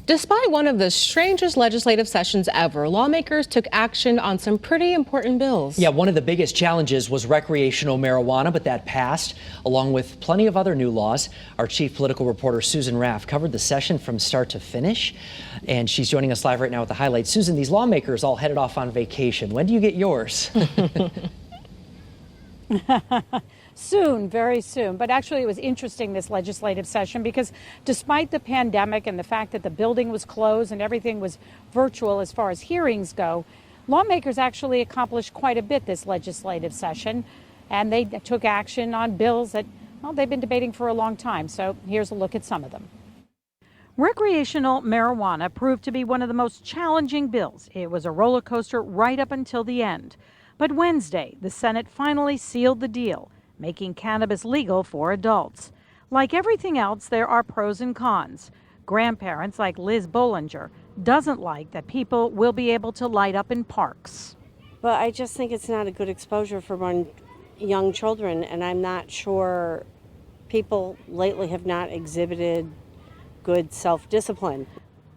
Despite one of the strangest legislative sessions ever, lawmakers took action on some pretty important bills. Yeah, one of the biggest challenges was recreational marijuana, but that passed, along with plenty of other new laws. Our chief political reporter, Susan Raff, covered the session from start to finish, and she's joining us live right now with the highlights. Susan, these lawmakers all headed off on vacation. When do you get yours? Soon, very soon. But actually, it was interesting, this legislative session, because despite the pandemic and the fact that the building was closed and everything was virtual as far as hearings go, lawmakers actually accomplished quite a bit this legislative session. And they took action on bills that, well, they've been debating for a long time. So here's a look at some of them. Recreational marijuana proved to be one of the most challenging bills. It was a roller coaster right up until the end. But Wednesday, the Senate finally sealed the deal, making cannabis legal for adults. Like everything else, there are pros and cons. Grandparents like Liz Bollinger doesn't like that people will be able to light up in parks. But I just think it's not a good exposure for young children, and I'm not sure people lately have not exhibited good self-discipline.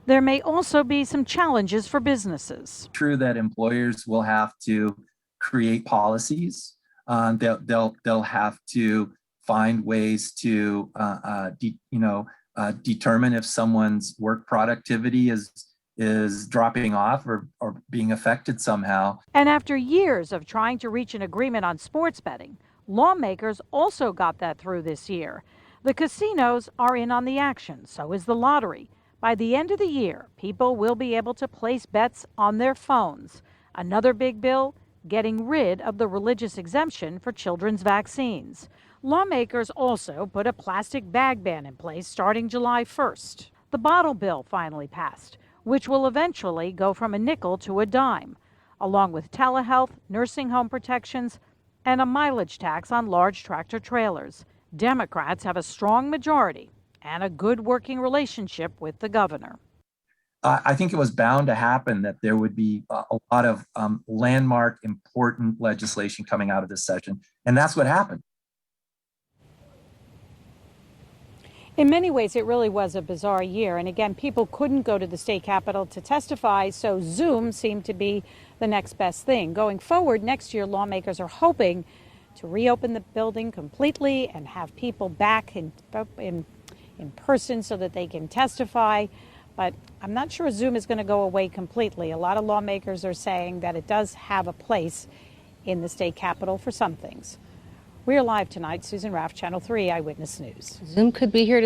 There may also be some challenges for businesses. True that employers will have to create policies. They'll have to find ways to determine if someone's work productivity is dropping off or being affected somehow. And after years of trying to reach an agreement on sports betting, lawmakers also got that through this year. The casinos are in on the action, so is the lottery. By the end of the year, people will be able to place bets on their phones. Another big bill, getting rid of the religious exemption for children's vaccines. Lawmakers also put a plastic bag ban in place starting July 1st. The bottle bill finally passed, which will eventually go from a nickel to a dime, along with telehealth, nursing home protections, and a mileage tax on large tractor trailers. Democrats have a strong majority and a good working relationship with the governor. I think it was bound to happen that there would be a lot of landmark, important legislation coming out of this session, and that's what happened. In many ways, it really was a bizarre year. And again, people couldn't go to the state capitol to testify, so Zoom seemed to be the next best thing. Going forward, next year, lawmakers are hoping to reopen the building completely and have people back in person so that they can testify. But I'm not sure Zoom is going to go away completely. A lot of lawmakers are saying that it does have a place in the state capitol for some things. We are live tonight. Susan Raff, Channel 3 Eyewitness News. Zoom could be here to